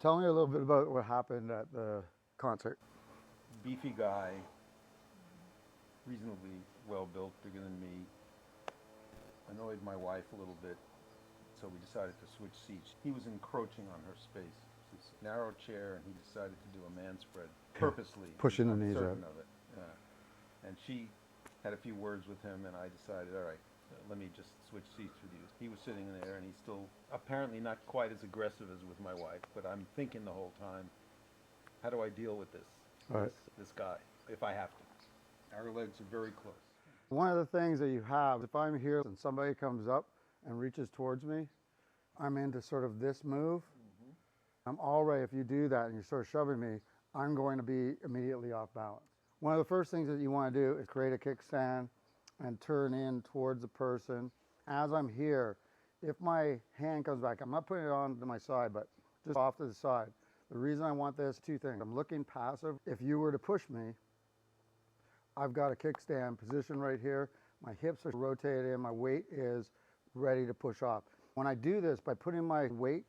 Tell me a little bit about what happened at the concert. Beefy guy, reasonably well built, bigger than me. Annoyed my wife a little bit, so we decided to switch seats. He was encroaching on her space. It's this narrow chair, and he decided to do a man spread purposely. Pushing the I'm knees certain out. of it. And she had a few words with him, and I decided, all right, let me just switch seats with you. He was sitting there, and he's still apparently not quite as aggressive as with my wife, but I'm thinking the whole time, how do I deal with this, Right. this guy, if I have to? Our legs are very close. One of the things that you have, if I'm here and somebody comes up and reaches towards me, I'm into sort of this move. I'm already, if you do that and you start shoving me, I'm going to be immediately off balance. One of the first things that you want to do is create a kickstand and turn in towards the person. As I'm here, if my hand comes back, I'm not putting it on to my side, but just off to the side. The reason I want this, two things. I'm looking passive. If you were to push me, I've got a kickstand position right here. My hips are rotated in, my weight is ready to push off. When I do this, by putting my weight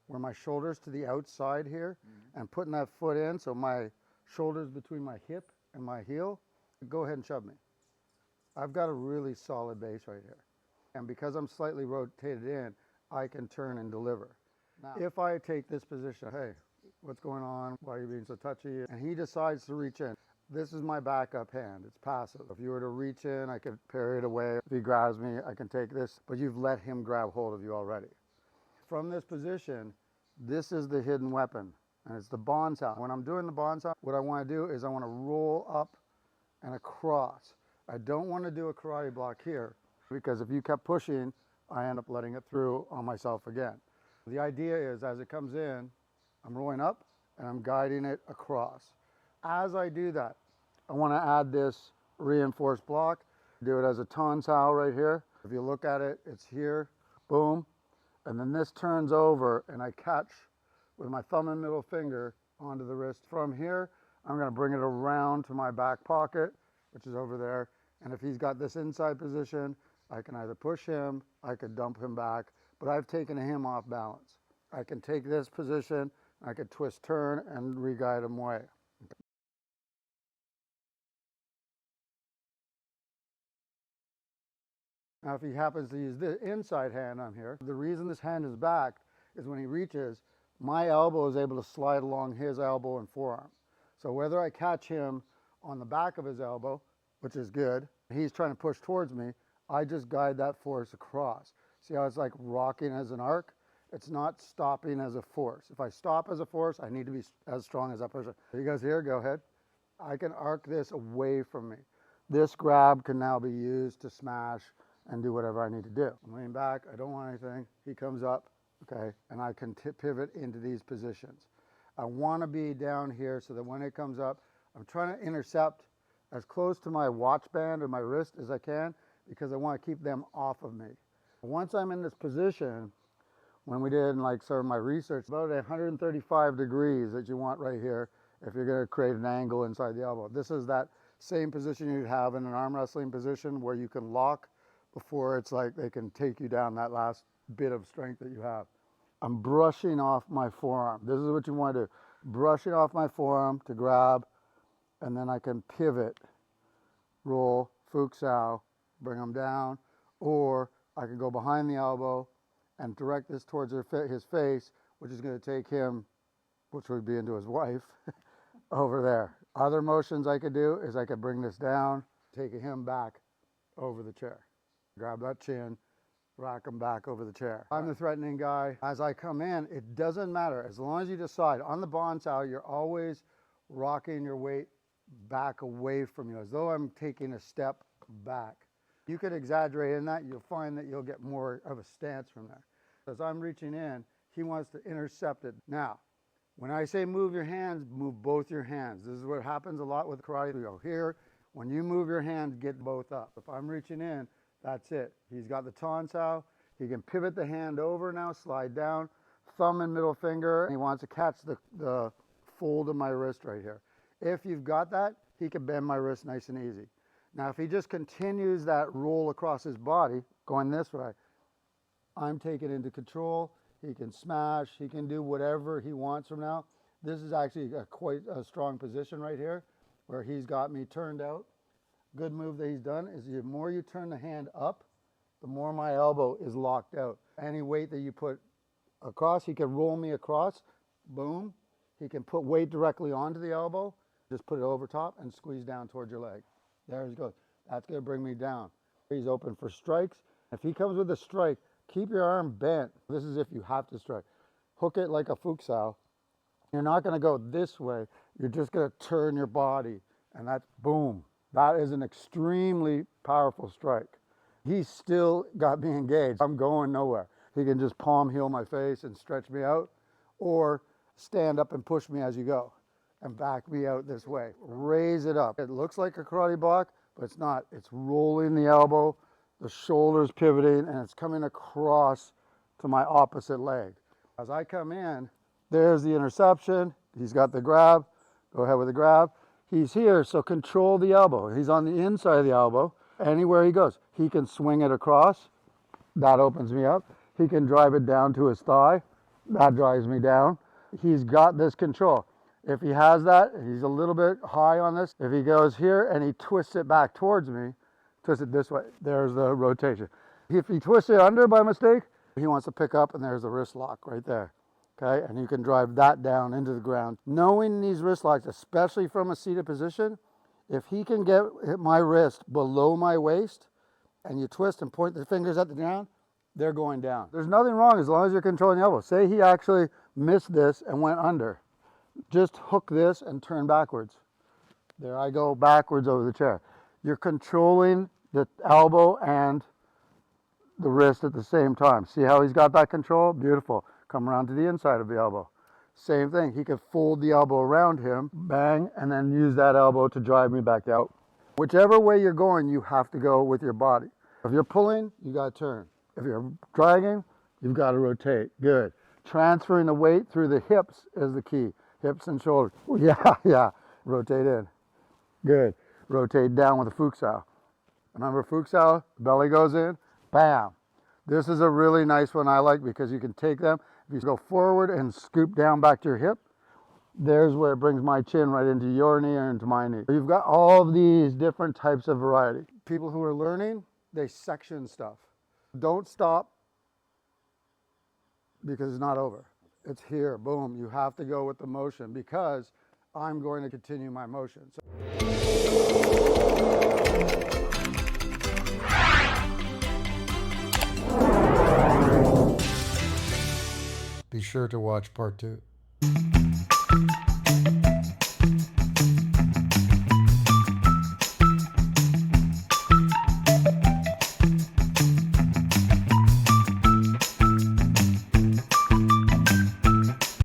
where my shoulders to the outside here and putting that foot in, so my shoulders between my hip and my heel, go ahead and shove me. I've got a really solid base right here. And because I'm slightly rotated in, I can turn and deliver. Now, if I take this position, hey, what's going on? Why are you being so touchy? And he decides to reach in. This is my backup hand. It's passive. If you were to reach in, I could parry it away. If he grabs me, I can take this, but you've let him grab hold of you already. From this position, this is the hidden weapon, and it's the Bonsau. When I'm doing the Bonsau, what I want to do is I want to roll up and across. I don't want to do a karate block here, because if you kept pushing, I end up letting it through on myself again. The idea is as it comes in, I'm rolling up and I'm guiding it across. As I do that, I want to add this reinforced block. Do it as a Tonsau right here. If you look at it, it's here, boom. And then this turns over and I catch with my thumb and middle finger onto the wrist. From here, I'm going to bring it around to my back pocket, which is over there. And if he's got this inside position, I can either push him, I could dump him back, but I've taken him off balance. I can take this position, I could twist, turn, and re-guide him away. Now, if he happens to use the inside hand on here, the reason this hand is back is when he reaches, my elbow is able to slide along his elbow and forearm. So whether I catch him on the back of his elbow, which is good, he's trying to push towards me, I just guide that force across. See how it's like rocking as an arc? It's not stopping as a force. If I stop as a force, I need to be as strong as that person. You guys here? Go ahead. I can arc this away from me. This grab can now be used to smash and do whatever I need to do. I'm leaning back, I don't want anything. He comes up, okay, and I can pivot into these positions. I want to be down here so that when it comes up, I'm trying to intercept as close to my watch band or my wrist as I can because I want to keep them off of me. Once I'm in this position, when we did like sort of my research, about 135 degrees that you want right here if you're going to create an angle inside the elbow. This is that same position you'd have in an arm wrestling position where you can lock before it's like they can take you down that last bit of strength that you have. I'm brushing off my forearm. This is what you want to do. Brushing off my forearm to grab, and then I can pivot, roll, Fuxao, bring them down, or I can go behind the elbow and direct this towards his face, which is going to take him, which would be into his wife, over there. Other motions I could do is I could bring this down, taking him back over the chair. Grab that chin, rock him back over the chair. I'm the threatening guy. As I come in, it doesn't matter. As long as you decide, on the Bonsau, you're always rocking your weight back away from you, as though I'm taking a step back. You could exaggerate in that, you'll find that you'll get more of a stance from there. As I'm reaching in, he wants to intercept it. Now, when I say move your hands, move both your hands. This is what happens a lot with karate. We go here. When you move your hands, get both up. If I'm reaching in, that's it. He's got the Tonsau. He can pivot the hand over now, slide down, thumb and middle finger. He wants to catch the fold of my wrist right here. If you've got that, he can bend my wrist nice and easy. Now, if he just continues that roll across his body, going this way, I'm taking into control. he can smash, he can do whatever he wants from now. This is actually quite a strong position right here where he's got me turned out. Good move that he's done is the more you turn the hand up, the more my elbow is locked out. Any weight that you put across, he can roll me across, boom. He can put weight directly onto the elbow, just put it over top and squeeze down towards your leg. There he goes. That's gonna bring me down. He's open for strikes. If he comes with a strike, keep your arm bent. This is if you have to strike. Hook it like a futsal. You're not gonna go this way. You're just gonna turn your body and that's boom. That is an extremely powerful strike. He's still got me engaged. I'm going nowhere. He can just palm heel my face and stretch me out or stand up and push me as you go and back me out this way. Raise it up. It looks like a karate block, but it's not. It's rolling the elbow, the shoulders pivoting, and it's coming across to my opposite leg. As I come in, there's the interception. He's got the grab. Go ahead with the grab. He's here, so control the elbow. He's on the inside of the elbow. Anywhere he goes, he can swing it across. That opens me up. He can drive it down to his thigh. That drives me down. He's got this control. If he has that, he's a little bit high on this. If he goes here and he twists it back towards me, twist it this way, there's the rotation. If he twists it under by mistake, he wants to pick up and there's the wrist lock right there. Okay, and you can drive that down into the ground. Knowing these wrist locks, especially from a seated position, if he can get my wrist below my waist and you twist and point the fingers at the ground, they're going down. There's nothing wrong as long as you're controlling the elbow. Say he actually missed this and went under. Just hook this and turn backwards. There I go backwards over the chair. You're controlling the elbow and the wrist at the same time. See how he's got that control? Beautiful. Come around to the inside of the elbow. Same thing. He can fold the elbow around him, bang, and then use that elbow to drive me back out. Whichever way you're going, you have to go with your body. If you're pulling, you got to turn. If you're dragging, you've got to rotate. Good. Transferring the weight through the hips is the key. Hips and shoulders. Yeah. Rotate in. Good. Rotate down with a futsal. Remember futsal? Belly goes in. Bam. This is a really nice one I like because you can take them. If you go forward and scoop down back to your hip, there's where it brings my chin right into your knee or into my knee. You've got all of these different types of variety. People who are learning, they section stuff. Don't stop because it's not over. It's here, boom. You have to go with the motion because I'm going to continue my motion. Be sure to watch part 2.